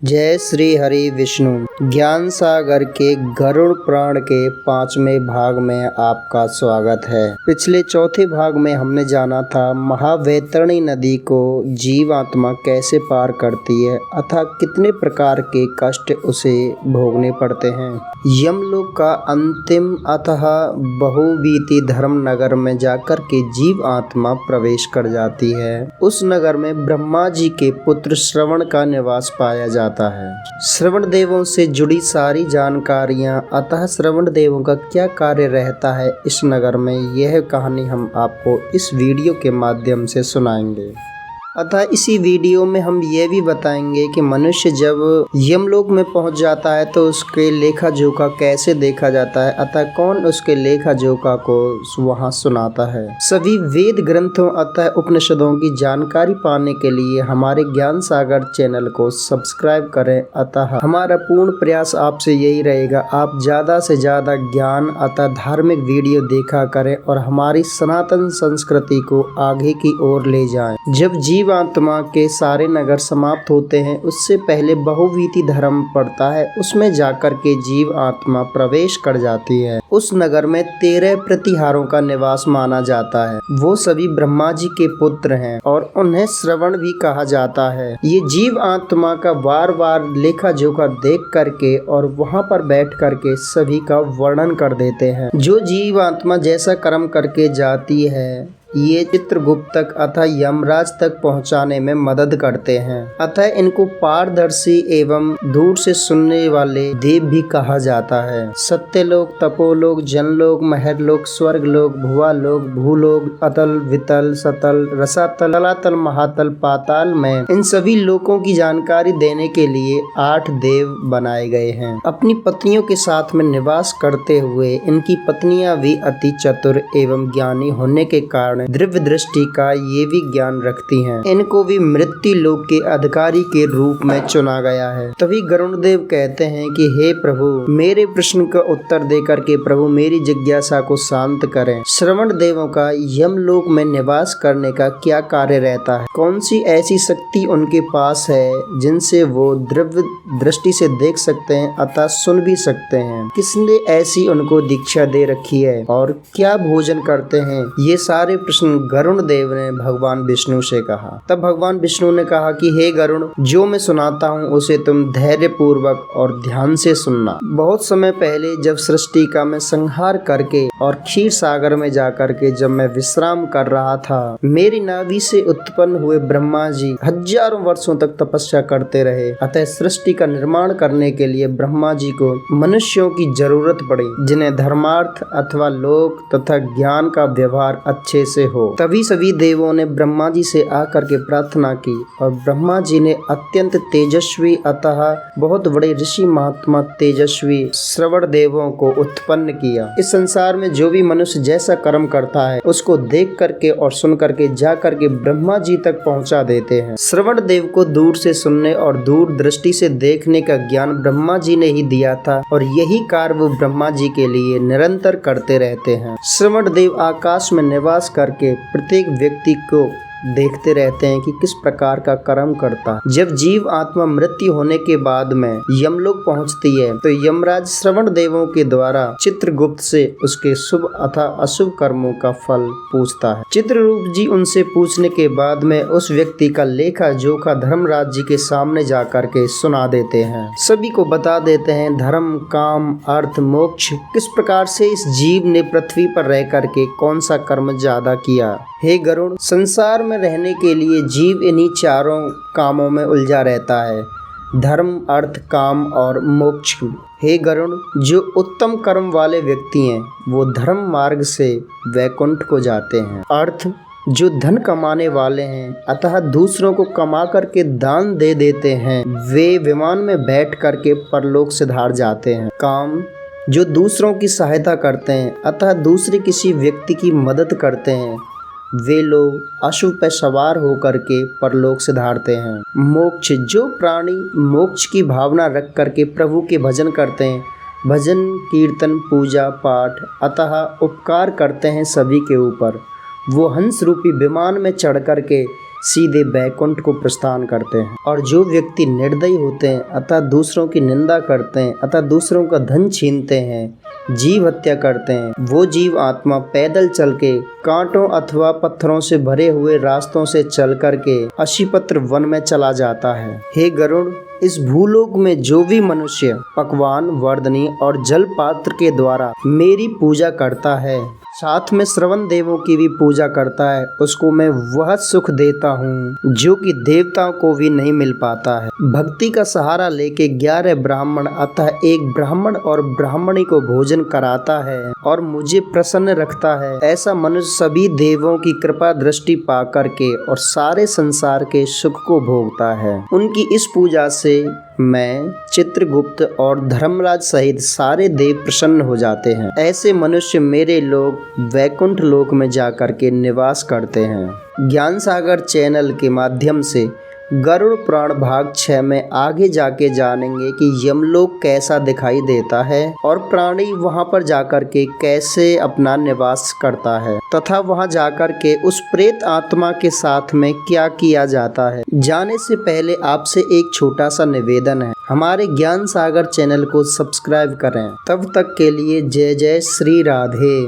जय श्री हरि विष्णु। ज्ञान सागर के गरुड़ पुराण के 5वें भाग में आपका स्वागत है। पिछले चौथे भाग में हमने जाना था महावैतरणी नदी को जीव आत्मा कैसे पार करती है अथवा कितने प्रकार के कष्ट उसे भोगने पड़ते हैं। यमलोक का अंतिम अतः बहुवीति धर्म नगर में जाकर के जीव आत्मा प्रवेश कर जाती है। उस नगर में ब्रह्मा जी के पुत्र श्रवण का निवास पाया जाता है। श्रवण देवों से जुड़ी सारी जानकारियां अतः श्रवण देवों का क्या कार्य रहता है इस नगर में, यह कहानी हम आपको इस वीडियो के माध्यम से सुनाएंगे। अतः इसी वीडियो में हम ये भी बताएंगे कि मनुष्य जब यमलोक में पहुंच जाता है तो उसके लेखा जोखा कैसे देखा जाता है, अतः कौन उसके लेखा जोखा को वहां सुनाता है। सभी वेद ग्रंथों अतः उपनिषदों की जानकारी पाने के लिए हमारे ज्ञान सागर चैनल को सब्सक्राइब करें। अतः हमारा पूर्ण प्रयास आपसे यही रहेगा, आप ज़्यादा से ज़्यादा ज्ञान अतः धार्मिक वीडियो देखा करें और हमारी सनातन संस्कृति को आगे की ओर ले जाएं। जब जीव आत्मा के सारे नगर समाप्त होते हैं उससे पहले बहुवीति धर्म पड़ता है, उसमें जाकर के जीव आत्मा प्रवेश कर जाती है। उस नगर में 13 प्रतिहारों का निवास माना जाता है। वो सभी ब्रह्मा जी के पुत्र हैं और उन्हें श्रवण भी कहा जाता है। ये जीव आत्मा का बार बार लेखा जोखा देख करके और वहाँ पर बैठ करके सभी का वर्णन कर देते हैं। जो जीव आत्मा जैसा कर्म करके जाती है ये चित्रगुप्त तक अतः यमराज तक पहुंचाने में मदद करते हैं। अतः इनको पारदर्शी एवं दूर से सुनने वाले देव भी कहा जाता है। सत्यलोक, तपोलोक, जनलोक, महरलोक, स्वर्गलोक, भुवालोक, भूलोक, अतल, वितल, सतल, रसातल, तलातल, महातल, पाताल में इन सभी लोकों की जानकारी देने के लिए 8 देव बनाए गए हैं। अपनी पत्नियों के साथ में निवास करते हुए इनकी पत्नियां भी अति चतुर एवं ज्ञानी होने के कारण दिव्य दृष्टि का ये भी ज्ञान रखती हैं। इनको भी मृत्यु लोक के अधिकारी के रूप में चुना गया है। तभी गरुड़ देव कहते हैं कि हे प्रभु, मेरे प्रश्न का उत्तर देकर के प्रभु मेरी जिज्ञासा को शांत करें। श्रवण देवों का यमलोक में निवास करने का क्या कार्य रहता है? कौन सी ऐसी शक्ति उनके पास है जिनसे वो दिव्य दृष्टि से देख सकते हैं अतः सुन भी सकते हैं? किसने ऐसी उनको दीक्षा दे रखी है और क्या भोजन करते हैं? ये सारे प्रश्न गरुड़ देव ने भगवान विष्णु से कहा। तब भगवान विष्णु ने कहा कि हे गरुड़, जो मैं सुनाता हूँ उसे तुम धैर्य पूर्वक और ध्यान से सुनना। बहुत समय पहले जब सृष्टि का मैं संहार करके और क्षीर सागर में जाकर के जब मैं विश्राम कर रहा था, मेरी नाभि से उत्पन्न हुए ब्रह्मा जी हजारों वर्षों तक तपस्या करते रहे। अतः सृष्टि का निर्माण करने के लिए ब्रह्मा जी को मनुष्यों की जरूरत पड़ी जिन्हें धर्मार्थ अथवा लोक तथा ज्ञान का व्यवहार अच्छे से हो। तभी सभी देवों ने ब्रह्मा जी से आकर के प्रार्थना की और ब्रह्मा जी ने अत्यंत तेजस्वी अतः बहुत बड़े ऋषि महात्मा तेजस्वी श्रवण देवों को उत्पन्न किया। इस संसार में जो भी मनुष्य जैसा कर्म करता है उसको देख करके और सुन करके जा करके ब्रह्मा जी तक पहुंचा देते हैं। श्रवण देव को दूर से सुनने और दूर दृष्टि से देखने का ज्ञान ब्रह्मा जी ने ही दिया था और यही कार्य वो ब्रह्मा जी के लिए निरंतर करते रहते हैं। श्रवण देव आकाश में निवास करके प्रत्येक व्यक्ति को देखते रहते हैं कि किस प्रकार का कर्म करता है। जब जीव आत्मा मृत्यु होने के बाद में यमलोक पहुंचती है तो यमराज श्रवण देवों के द्वारा चित्रगुप्त से उसके शुभ अथवा अशुभ कर्मों का फल पूछता है। चित्रगुप्त जी उनसे पूछने के बाद में उस व्यक्ति का लेखा जोखा धर्मराज जी के सामने जाकर के सुना देते हैं। सभी को बता देते हैं धर्म, काम, अर्थ, मोक्ष किस प्रकार से इस जीव ने पृथ्वी पर रह करके कौन सा कर्म ज्यादा किया। हे गरुड़, संसार में रहने के लिए जीव इन्हीं चारों कामों में उलझा रहता है, धर्म, अर्थ, काम और मोक्ष। हे गरुड़, जो उत्तम कर्म वाले व्यक्ति हैं वो धर्म मार्ग से वैकुंठ को जाते हैं। अर्थ, जो धन कमाने वाले हैं अतः दूसरों को कमा करके दान दे देते हैं, वे विमान में बैठ करके परलोक सिधार जाते हैं। काम, जो दूसरों की सहायता करते हैं अतः दूसरे किसी व्यक्ति की मदद करते हैं, वे लोग अश्व पर सवार होकर के परलोक सिधारते हैं। मोक्ष, जो प्राणी मोक्ष की भावना रख करके प्रभु के भजन करते हैं, भजन, कीर्तन, पूजा पाठ अतः उपकार करते हैं सभी के ऊपर, वो हंस रूपी विमान में चढ़ करके सीधे बैकुंठ को प्रस्थान करते हैं। और जो व्यक्ति निर्दयी होते हैं अतः दूसरों की निंदा करते हैं अतः दूसरों का धन छीनते हैं, जीव हत्या करते हैं, वो जीव आत्मा पैदल चल के कांटों अथवा पत्थरों से भरे हुए रास्तों से चल करके अशीपत्र वन में चला जाता है। हे गरुड़, इस भूलोक में जो भी मनुष्य पकवान, वर्दनी और जल पात्र के द्वारा मेरी पूजा करता है, साथ में श्रवण देवों की भी पूजा करता है, उसको मैं वह सुख देता हूँ जो कि देवताओं को भी नहीं मिल पाता है। भक्ति का सहारा लेके 11 ब्राह्मण अतः एक ब्राह्मण और ब्राह्मणी को भोजन कराता है और मुझे प्रसन्न रखता है, ऐसा मनुष्य सभी देवों की कृपा दृष्टि पा करके और सारे संसार के सुख को भोगता है। उनकी इस पूजा से मैं, चित्रगुप्त और धर्मराज सहित सारे देव प्रसन्न हो जाते हैं। ऐसे मनुष्य मेरे लोग वैकुंठ लोक में जाकर के निवास करते हैं। ज्ञान सागर चैनल के माध्यम से गरुड़ पुराण भाग 6 में आगे जाके जानेंगे कि यमलोक कैसा दिखाई देता है और प्राणी वहां पर जाकर के कैसे अपना निवास करता है तथा वहां जाकर के उस प्रेत आत्मा के साथ में क्या किया जाता है। जाने से पहले आपसे एक छोटा सा निवेदन है, हमारे ज्ञान सागर चैनल को सब्सक्राइब करें। तब तक के लिए जय जय श्री राधे।